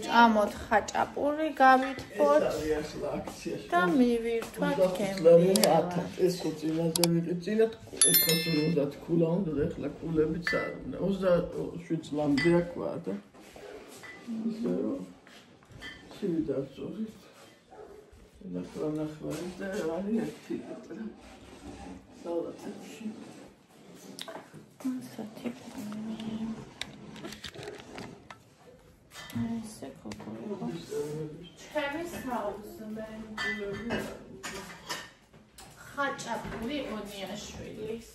ჭამოთ ხაჭაპური, გავითხოვოთ და მივირთვათ კემპინგად. ეს ყუწინაზე ვიყიდ, წინათ 450 ქულა უნდა და ეხლა ქულებიც არ უნდა. 27 წლამდე აქვაა და ისე რომ ცივი დაწოვით. ნახვა და არის ერთი ლიტრი. სალათებში. ესე ქოქორო. ჩემი საუზმე. ხაჭაპური ონიაშვილის.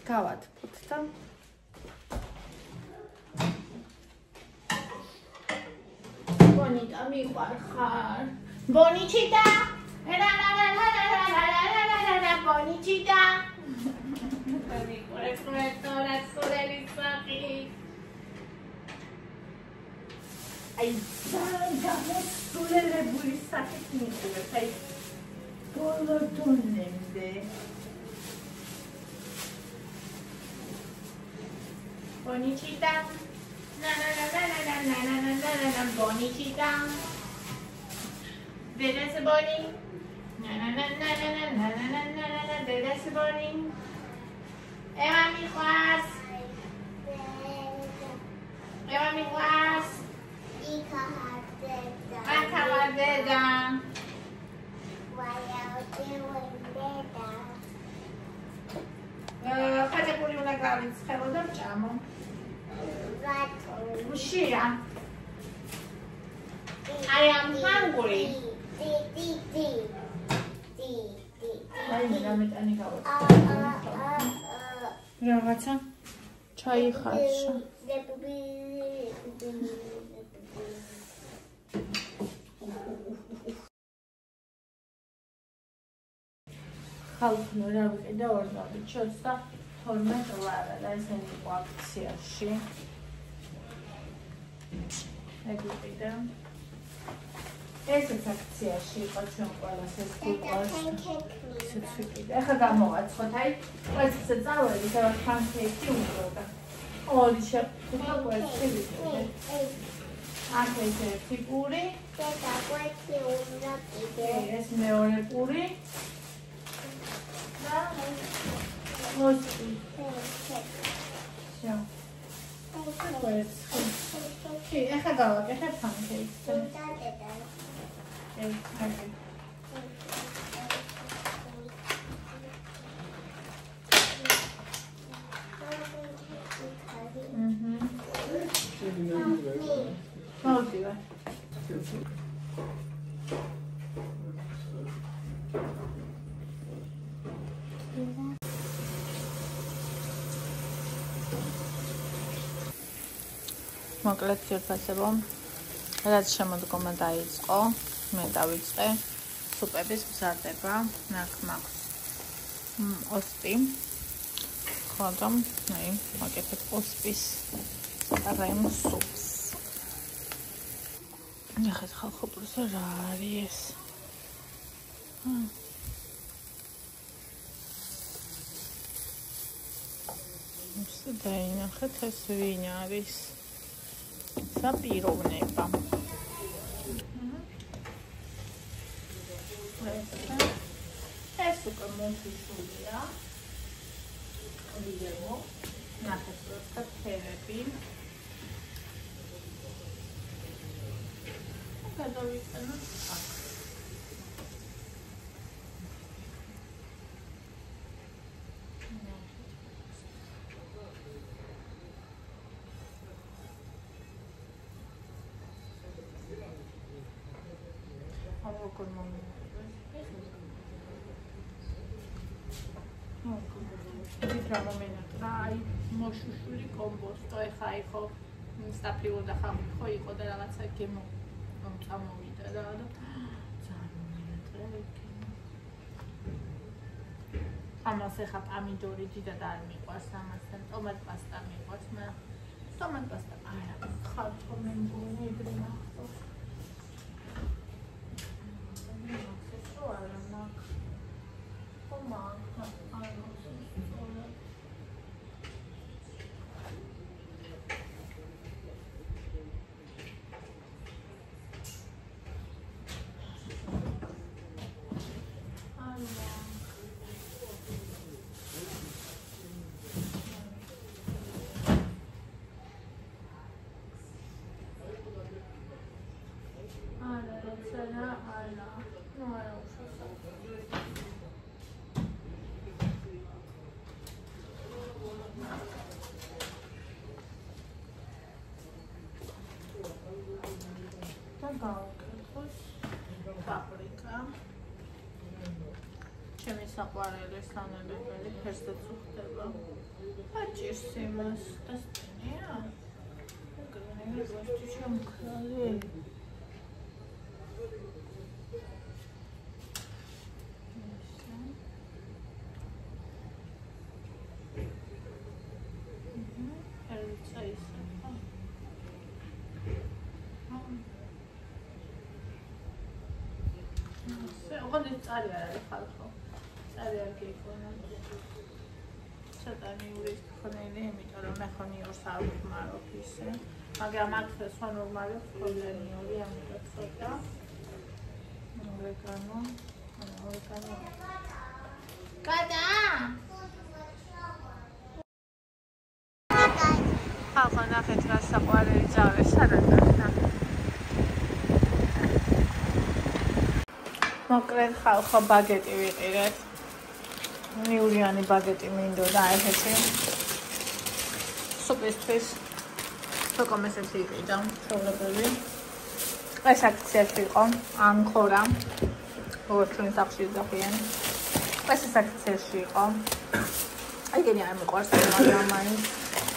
გავათბოთ და ბონიტა მიყვარხარ. ბონიჩიტა. ბონიჩიტა. აი, გამოსულელებული სახით მიყურებ, აი, ბოლო დონემდე. Bonita, na na na na na na na na na na na bonita. There's a boni. Na na na na na na na na na na na na. There's a boni. Eva mi was. Eva mi was. Ikamadeda. ხაჭაპური უნდა გავიცხელო და ვჭამო. Shia. I am hungry. რაღაცა ჩაიხარშა. ხალხო რა ვიყიდა 24 და 12 ლარა და ესენი იყო აქციაში. ეგუყიდა. ესეც აქციაში იყო ჩვენ ყველას ეს გულყავს. ესეც ვიყიდა. ახლა გამოვაცხოთ, აი, ყველასე წავედი, სადაც პანკეიკი უნდა. ორი შეფუთაყვეთი ვიყიდე. აქ ეს ერთი პური. და დაგვეთი უნდა კიდე. ეს მეორე პური. და მოსი. შო. Okay, ეხა გავაკეთებ pancakes. მოვიდა. მოკლედ ფასებო რაც შემოდგომა დაიწყო მე დავიწყე სუპების მზარდება ნახ მაქვს ოსტი ხოდამ აი მოკეთებ ოსტის რემ სუპს ნახეთ ხალხო პროსა რა არის ეს დაინახეთ ეს ვინ არის საპიროვნება. ეს უკვე მოსისულია. ოლივერმო, ნახეთ როცა ფერები. გადავიტანოთ აქ. მოშუშული კომბოსტო ეხა იყო სტაფლიო და ხამი ხო იყო და რაღაცა გემო წამოვიდა და ძალიან მეტრე ამას ეხა პამიდორი დიდად არ მიყვარს ამასთან ტომატ პასტა მიყვარს მაგრამ ტომატ პასტა არა ხალხო მე მგონი ეგრე ნახავს საყვარელი სანელებელი ფერსეც უხდება. აჭირს იმას დასწინია. გრინი ვასტი შემქრალი. ოღონდ წარი არ არის ხალხო. წარი არ გიქონა. ცოტა მიურის ხონელი, იმიტომ რომ მე ხონიორს არ ვხმარობ ისე. მაგრამ აქ სვანორმალი პრობლემი ამიტომ ცოტა. ორეგანო. გადა! ხალხო ნახეთ რა საყვარელი ძაღლი სადაა. მოკლედ ხალხო ბაგეტი ვიყიდეთ. მიურიანი ბაგეტი მინდოდა ესეთი. სუპისთვის. თქო ესეთი იყიდა, შეურებელი. ეს აქციაში იყო ანქორა. როგორც ჩვენი სახში იძახიან. ეს აქციაში იყო. ეგენი არ მიყვარს მაგრამ მაინც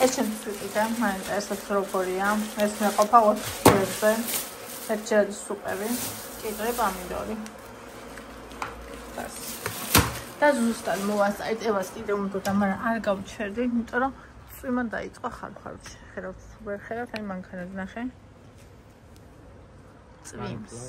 ეს ჩემთვის ვიყიდა, მაინც ესეც როგორია. ეს მეყოფა 4 ჯერზე. ერთჯერ სუპები. კიტრი პომიდორი. და ზუსტად მოვასწრეთ ევას კიდე უნდა, მაგრამ არ გავჩერდი, იმიტომ რომ წვიმა დაიწყო ხალხალში. ხერავთ სუპერ ხერავთ, აი მანქანად ნახე. წვიმს.